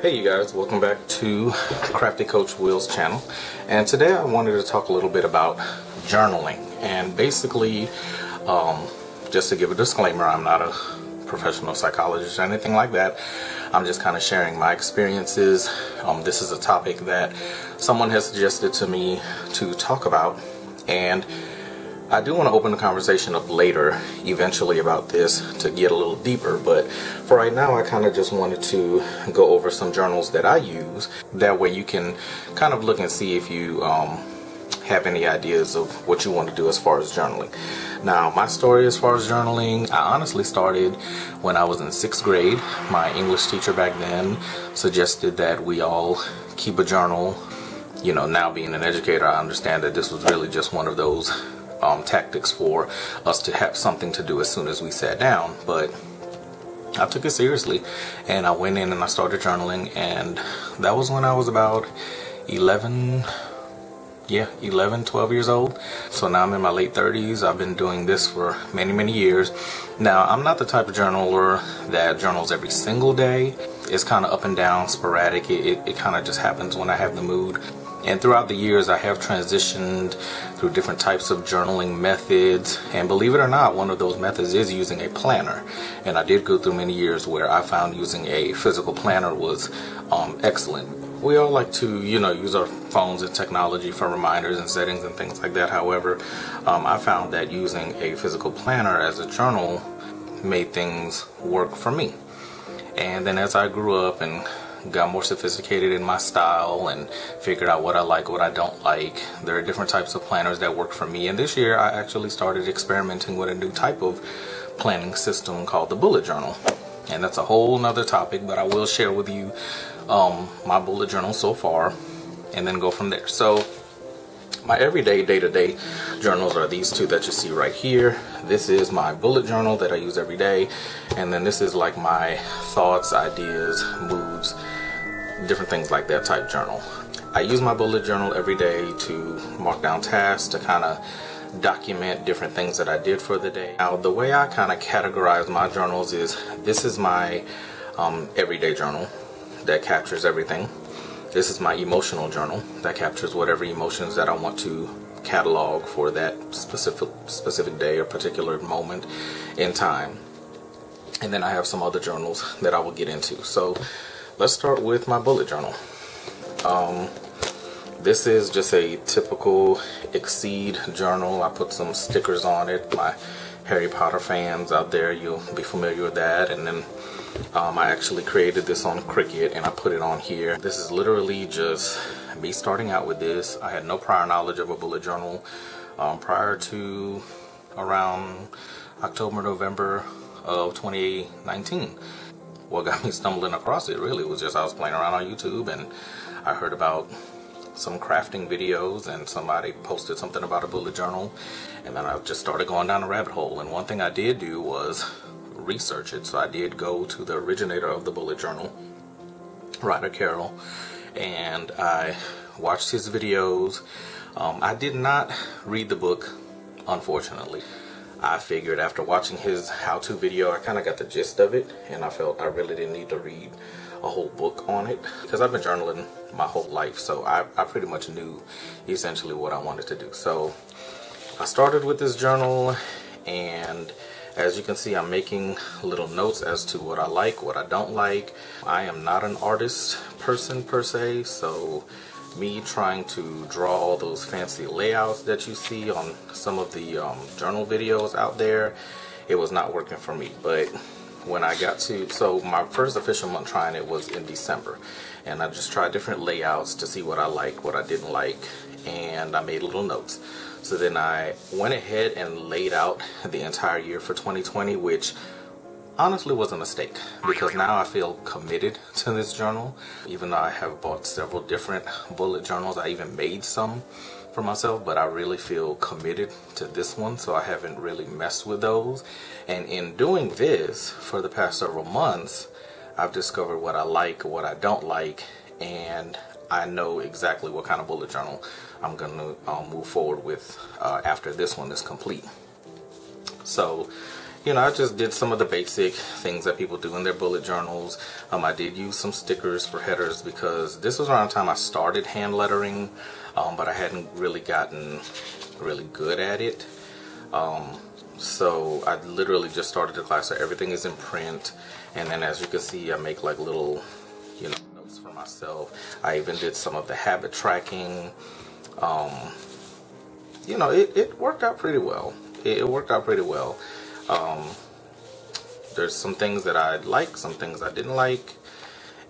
Hey you guys, welcome back to Crafty Coach Will's channel, and today I wanted to talk a little bit about journaling. And basically, just to give a disclaimer, I'm not a professional psychologist or anything like that. I'm just kind of sharing my experiences. This is a topic that someone has suggested to me to talk about, and I do want to open the conversation up later, eventually, about this to get a little deeper, but for right now I kind of just wanted to go over some journals that I use. That way you can kind of look and see if you have any ideas of what you want to do as far as journaling. Now, my story as far as journaling, I honestly started when I was in 6th grade. My English teacher back then suggested that we all keep a journal. You know, now being an educator, I understand that this was really just one of those tactics for us to have something to do as soon as we sat down, but I took it seriously and I went in and I started journaling, and that was when I was about 11, 12 years old. So now I'm in my late 30s. I've been doing this for many years. Now, I'm not the type of journaler that journals every single day. It's kind of up and down, sporadic. It kind of just happens when I have the mood. And throughout the years, I have transitioned through different types of journaling methods. And believe it or not, one of those methods is using a planner. And I did go through many years where I found using a physical planner was excellent. We all like to, use our phones and technology for reminders and settings and things like that. However, I found that using a physical planner as a journal made things work for me. And then as I grew up and got more sophisticated in my style and figured out what I like, what I don't like, there are different types of planners that work for me. And this year I actually started experimenting with a new type of planning system called the bullet journal. And that's a whole nother topic, but I will share with you my bullet journal so far and then go from there. So my everyday, day-to-day journals are these two that you see right here. This is my bullet journal that I use every day, and then this is like my thoughts, ideas, moods, different things like that type journal. I use my bullet journal every day to mark down tasks, to kind of document different things that I did for the day. Now, the way I kind of categorize my journals is, this is my everyday journal that captures everything. This is my emotional journal that captures whatever emotions that I want to catalog for that specific day or particular moment in time. And then I have some other journals that I will get into. So let's start with my bullet journal. This is just a typical Exceed journal. I put some stickers on it. My Harry Potter fans out there, you'll be familiar with that. And then I actually created this on Cricut and I put it on here. This is literally just me starting out with this. I had no prior knowledge of a bullet journal prior to around October, November of 2019. What got me stumbling across it really was just I was playing around on YouTube and I heard about some crafting videos and somebody posted something about a bullet journal, and then I just started going down a rabbit hole. And one thing I did do was research it. So I did go to the originator of the bullet journal, Ryder Carroll, and I watched his videos. I did not read the book, unfortunately. I figured after watching his how-to video, I kind of got the gist of it, and I felt I really didn't need to read a whole book on it, because I've been journaling my whole life, so I pretty much knew essentially what I wanted to do. So I started with this journal, and as you can see, I'm making little notes as to what I like, what I don't like. I am not an artist person per se, so me trying to draw all those fancy layouts that you see on some of the journal videos out there, it was not working for me. But when I got to, so my first official month trying it was in December, and I just tried different layouts to see what I liked, what I didn't like, and I made little notes. So then I went ahead and laid out the entire year for 2020, which honestly was a mistake, because now I feel committed to this journal. Even though I have bought several different bullet journals, I even made some for myself, but I really feel committed to this one, so I haven't really messed with those. And in doing this for the past several months, I've discovered what I like, what I don't like, and I know exactly what kind of bullet journal I'm going to move forward with after this one is complete. So I just did some of the basic things that people do in their bullet journals. I did use some stickers for headers because this was around the time I started hand lettering, but I hadn't really gotten really good at it. So I literally just started the class, so everything is in print, and then as you can see, I make like little, notes for myself. I even did some of the habit tracking. It worked out pretty well. It worked out pretty well. There's some things that I like, some things I didn't like,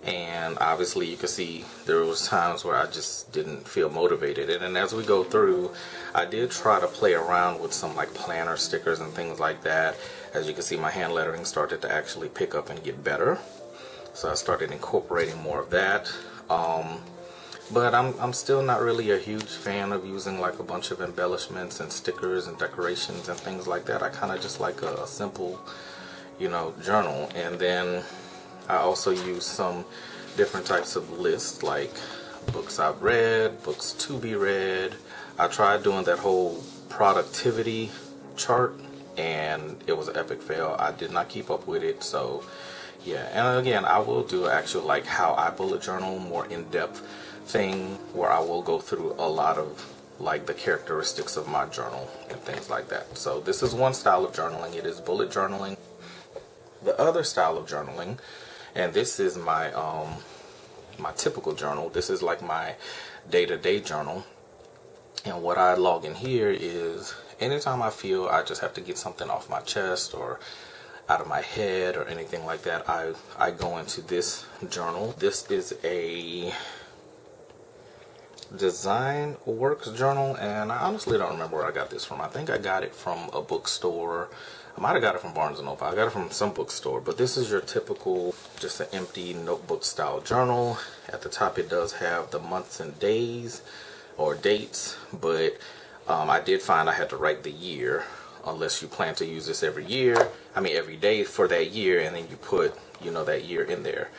and obviously you can see there was times where I just didn't feel motivated. And then as we go through, I did try to play around with some like planner stickers and things like that. As you can see, my hand lettering started to actually pick up and get better, so I started incorporating more of that. But I'm still not really a huge fan of using like a bunch of embellishments and stickers and decorations and things like that. I kind of just like a simple, journal. And then I also use some different types of lists, like books I've read, books to be read. I tried doing that whole productivity chart, and it was an epic fail. I did not keep up with it, so yeah. And again, I will do actual like how I bullet journal, more in-depth thing where I will go through a lot of like the characteristics of my journal and things like that. So this is one style of journaling. It is bullet journaling. The other style of journaling, and this is my my typical journal. This is like my day-to-day journal, and what I log in here is anytime I feel I just have to get something off my chest or out of my head or anything like that, I go into this journal. This is a Design Works journal, and I honestly don't remember where I got this from. I think I got it from a bookstore. I might have got it from Barnes & Noble. I got it from some bookstore, but this is your typical, just an empty notebook style journal. At the top it does have the months and days or dates, but I did find I had to write the year, unless you plan to use this every day for that year, and then you put, that year in there.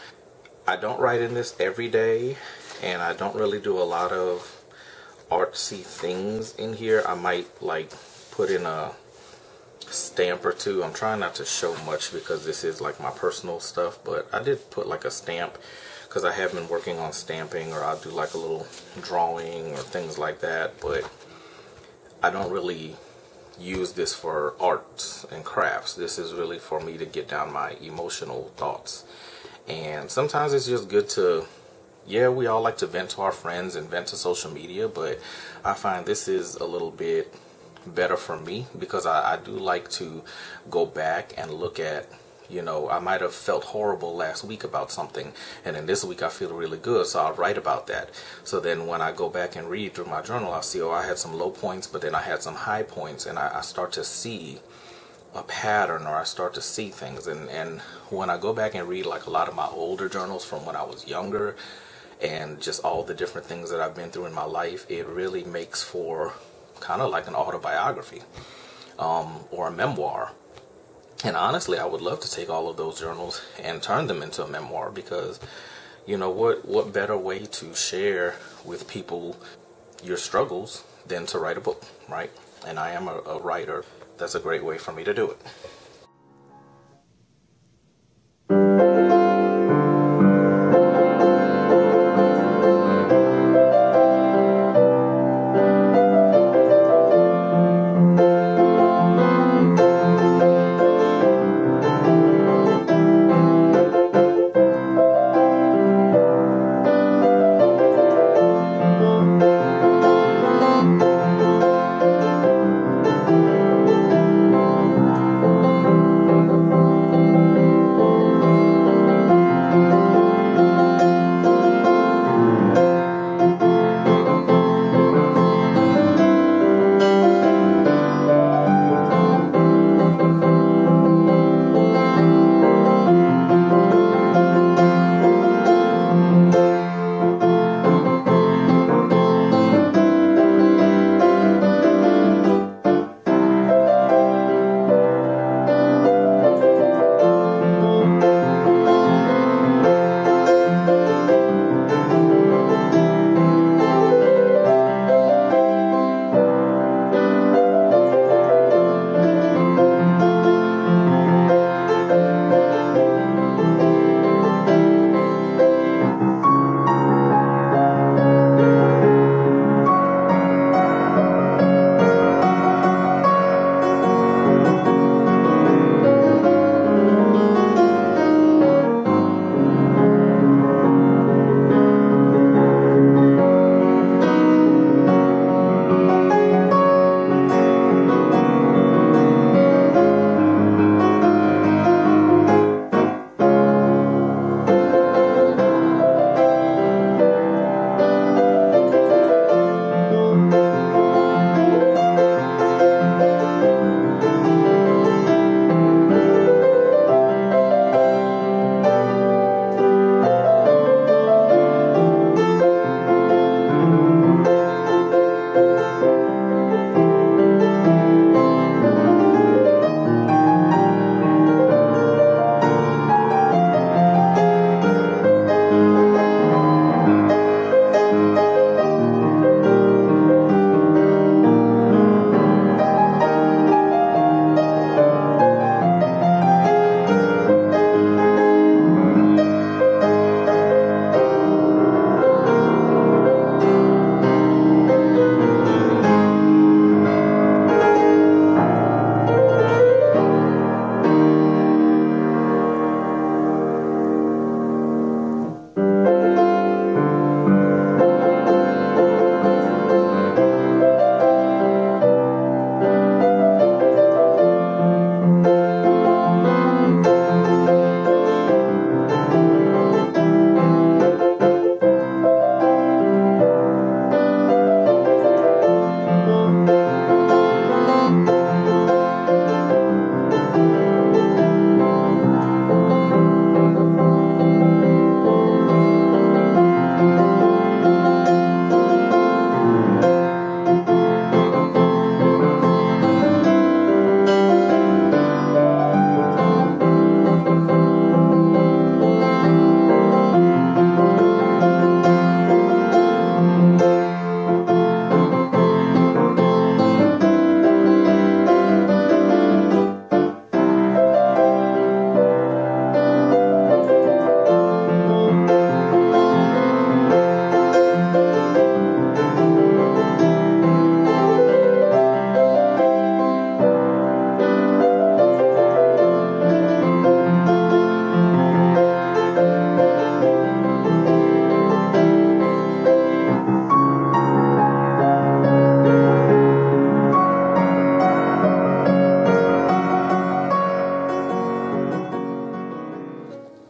I don't write in this every day, and I don't really do a lot of artsy things in here. I might like put in a stamp or two. I'm trying not to show much because this is like my personal stuff, but I did put like a stamp because I have been working on stamping, or I'll do like a little drawing or things like that, but I don't really use this for arts and crafts. This is really for me to get down my emotional thoughts. And sometimes it's just good to, yeah, we all like to vent to our friends and vent to social media, but I find this is a little bit better for me because I do like to go back and look at, I might have felt horrible last week about something, and then this week I feel really good, so I'll write about that. So then when I go back and read through my journal, I'll see, oh, I had some low points, but then I had some high points, and I start to see a pattern, or I start to see things. And when I go back and read like a lot of my older journals from when I was younger, and just all the different things that I've been through in my life, it really makes for kind of like an autobiography, or a memoir. And honestly, I would love to take all of those journals and turn them into a memoir, because what better way to share with people your struggles than to write a book, right? And I am a writer. That's a great way for me to do it.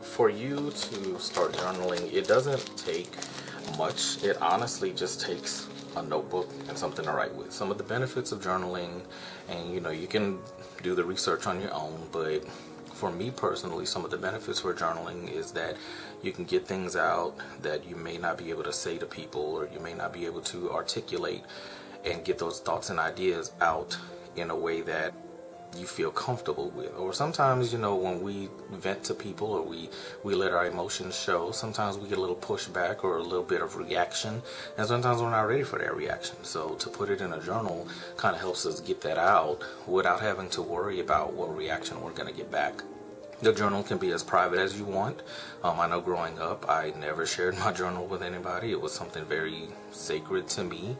for you to start journaling, it doesn't take much. It honestly just takes a notebook and something to write with. Some of the benefits of journaling, and you can do the research on your own, but for me personally, some of the benefits for journaling is that you can get things out that you may not be able to say to people, or you may not be able to articulate, and get those thoughts and ideas out in a way that you feel comfortable with. Or sometimes, when we vent to people, or we let our emotions show, sometimes we get a little pushback or a little bit of reaction, and sometimes we're not ready for that reaction. So to put it in a journal kind of helps us get that out without having to worry about what reaction we're going to get back. The journal can be as private as you want. I know growing up, I never shared my journal with anybody. It was something very sacred to me.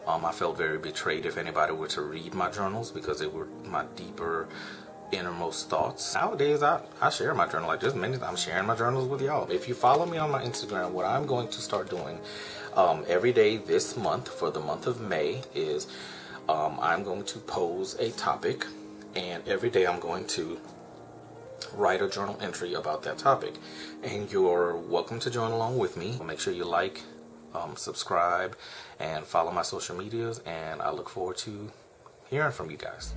I felt very betrayed if anybody were to read my journals, because they were my deeper, innermost thoughts. Nowadays, I share my journal. Like, just many, I'm sharing my journals with y'all. If you follow me on my Instagram, what I'm going to start doing every day this month, for the month of May, is I'm going to pose a topic, and every day I'm going to write a journal entry about that topic. And you're welcome to join along with me. Make sure you like, subscribe, and follow my social medias, and I look forward to hearing from you guys.